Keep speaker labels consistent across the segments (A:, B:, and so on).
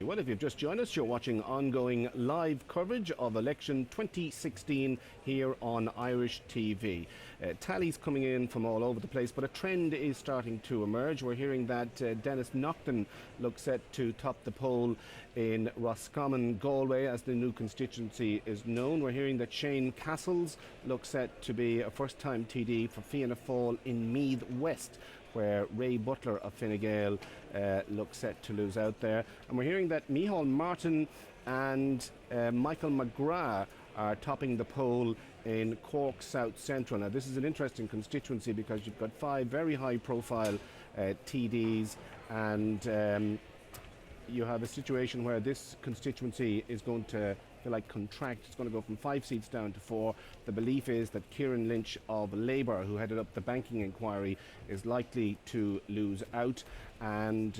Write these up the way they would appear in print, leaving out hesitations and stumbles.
A: Well, if you've just joined us, you're watching ongoing live coverage of election 2016 here on Irish TV. Tallies coming in from all over the place, but a trend is starting to emerge. We're hearing that Dennis Naughton looks set to top the poll in Roscommon, Galway, as the new constituency is known. We're hearing that Shane Castles looks set to be a first-time TD for Fianna Fáil in Meath West, where Ray Butler of Fine Gael looks set to lose out there. And we're hearing that Micheál Martin and Michael McGrath are topping the poll in Cork South Central. Now, this is an interesting constituency because you've got 5 very high-profile TDs, and you have a situation where this constituency is going to contract. It's going to go from 5 seats down to 4. The belief is that Kieran Lynch of Labour, who headed up the banking inquiry, is likely to lose out, and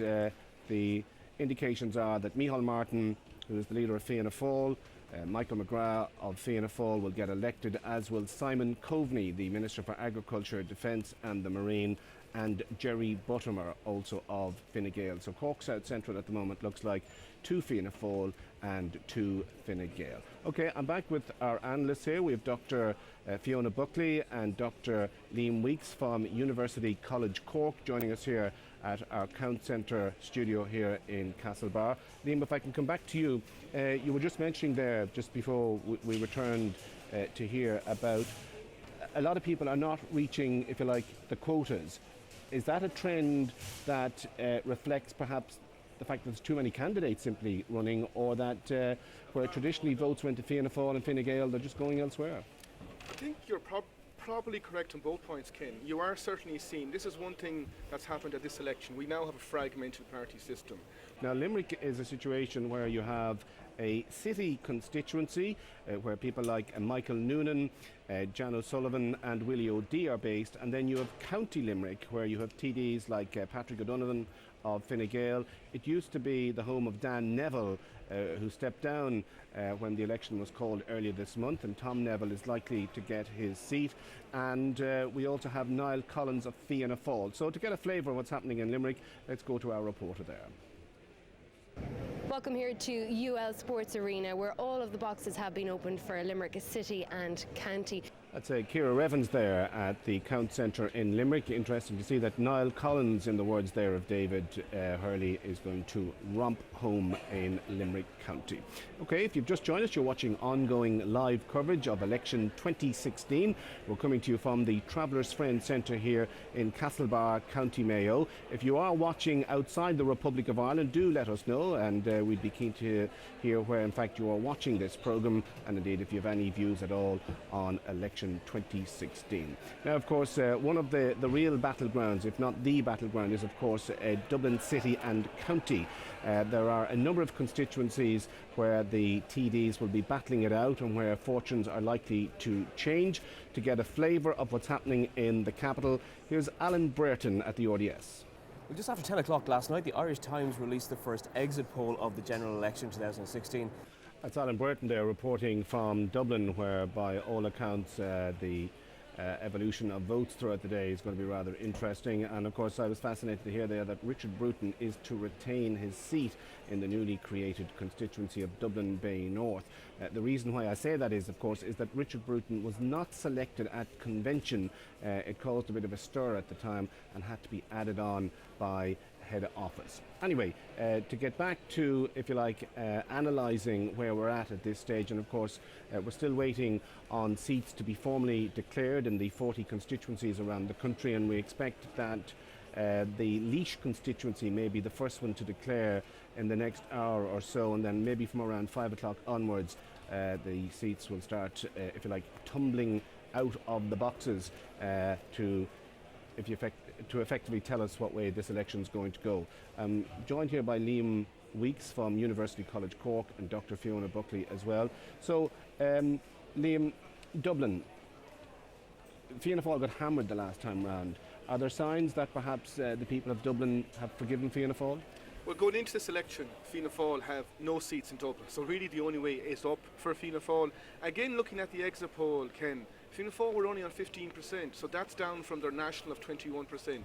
A: the indications are that Micheál Martin, who is the leader of Fianna Fáil, Michael McGrath of Fianna Fáil will get elected, as will Simon Coveney, the Minister for Agriculture, Defence and the Marine, and Jerry Buttimer, also of Fine Gael. So Cork South Central at the moment looks like 2 Fianna Fáil and 2 Fine Gael. Okay, I'm back with our analysts here. We have Dr. Fiona Buckley and Dr. Liam Weeks from University College Cork joining us here at our Count Centre studio here in Castlebar. Liam, if I can come back to you, you were just mentioning there, just before we returned to hear about a lot of people are not reaching, if you like, the quotas. Is that a trend that reflects perhaps the fact that there's too many candidates simply running, or that where traditionally votes went to Fianna Fáil and Fine Gael, they're just going elsewhere?
B: I think you're probably correct on both points, Ken. You are certainly seeing, this is one thing that's happened at this election. We now have a fragmented party system.
A: Now, Limerick is a situation where you have a city constituency where people like Michael Noonan, Jan O'Sullivan and Willie O'Dea are based, and then you have County Limerick, where you have TDs like Patrick O'Donovan of Fine Gael. It used to be the home of Dan Neville, who stepped down when the election was called earlier this month, and Tom Neville is likely to get his seat. And we also have Niall Collins of Fianna Fáil. So to get a flavour of what's happening in Limerick, let's go to our reporter there.
C: Welcome here to UL Sports Arena, where all of the boxes have been opened for Limerick City and County.
A: That's Ciara Revens there at the Count Centre in Limerick. Interesting to see that Niall Collins, in the words there of David Hurley, is going to romp home in Limerick County. Okay, if you've just joined us, you're watching ongoing live coverage of election 2016. We're coming to you from the Travellers' Friend Centre here in Castlebar, County Mayo. If you are watching outside the Republic of Ireland, do let us know, and we'd be keen to hear where in fact you are watching this programme, and indeed if you have any views at all on election 2016. Now, of course, one of the real battlegrounds, if not the battleground, is of course Dublin City and County. There are a number of constituencies where the TDs will be battling it out and where fortunes are likely to change. To get a flavour of what's happening in the capital, here's Alan Brereton at the RDS.
D: Well, just after 10 o'clock last night, the Irish Times released the first exit poll of the general election 2016.
A: That's Alan Brereton there reporting from Dublin, where by all accounts the evolution of votes throughout the day is going to be rather interesting. And of course I was fascinated to hear there that Richard Bruton is to retain his seat in the newly created constituency of Dublin Bay North. The reason why I say that is, of course, is that Richard Bruton was not selected at convention. It caused a bit of a stir at the time and had to be added on by head office. Anyway, to get back to, if you like, analysing where we're at this stage, and of course we're still waiting on seats to be formally declared in the 40 constituencies around the country, and we expect that the Laois constituency may be the first one to declare in the next hour or so, and then maybe from around 5 o'clock onwards the seats will start, if you like, tumbling out of the boxes to effectively tell us what way this election is going to go. I'm joined here by Liam Weeks from University College Cork and Dr. Fiona Buckley as well. So, Liam, Dublin, Fianna Fáil got hammered the last time round. Are there signs that perhaps the people of Dublin have forgiven Fianna Fáil?
B: Well, going into this election, Fianna Fáil have no seats in Dublin, so really the only way is up for Fianna Fáil. Again, looking at the exit poll, Ken, Fianna Fáil were only on 15%, so that's down from their national of 21%.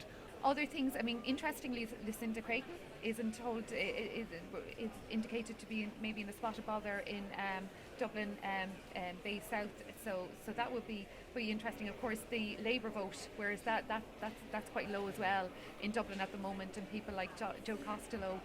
E: Other things, I mean, interestingly, Lucinda Creighton isn't told, is indicated to be maybe in a spot of bother in Dublin Bay South, so that would be pretty interesting. Of course, the Labour vote, whereas that's quite low as well in Dublin at the moment, and people like Joe Costello,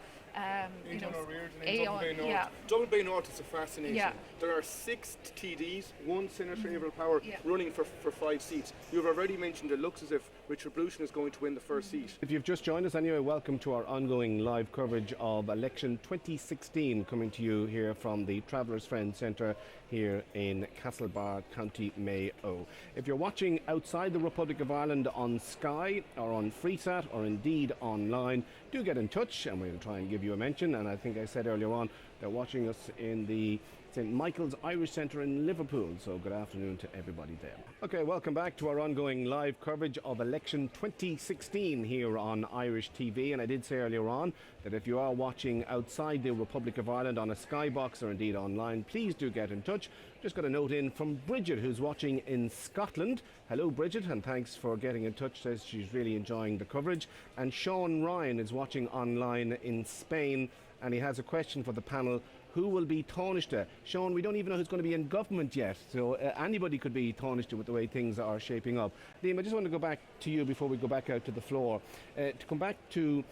B: Dublin Bay North is a fascination.
E: Yeah.
B: There are 6 TDs, 1 Senator Able Power running for 5 seats. You've already mentioned it looks as if Richard Bruton is going to win the first seat.
A: If you've just joined us anyway, welcome to our ongoing live coverage of election 2016, coming to you here from the Travellers Friends Centre here in Castlebar, County Mayo. If you're watching outside the Republic of Ireland on Sky or on Freesat or indeed online, do get in touch and we'll try and give you a mention. And I think I said earlier on, they're watching us in the St Michael's Irish Centre in Liverpool, so good afternoon to everybody there. Okay, welcome back to our ongoing live coverage of election 2016 here on Irish TV. And I did say earlier on that if you are watching outside the Republic of Ireland on a Skybox or indeed online, please do get in touch. Just got a note in from Bridget, who's watching in Scotland. Hello Bridget, and thanks for getting in touch, says she's really enjoying the coverage. And Sean Ryan is watching online in Spain, and he has a question for the panel. Who will be Taoiseach? Sean, we don't even know who's going to be in government yet, so anybody could be Taoiseach with the way things are shaping up. Liam, I just want to go back to you before we go back out to the floor. To come back to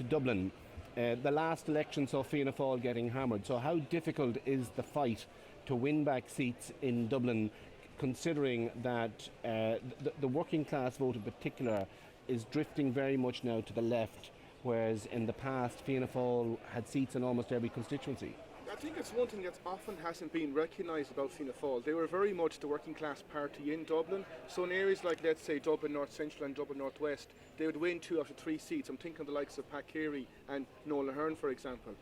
A: Dublin, the last election saw Fianna Fáil getting hammered, so how difficult is the fight to win back seats in Dublin, considering that the working class vote in particular is drifting very much now to the left, whereas in the past Fianna Fáil had seats in almost every constituency?
B: I think it's one thing that often hasn't been recognised about Fianna Fáil. They were very much the working class party in Dublin. So in areas like, let's say, Dublin North Central and Dublin North West, they would win 2 out of 3 seats. I'm thinking of the likes of Pat Carey and Nolan Hearn, for example.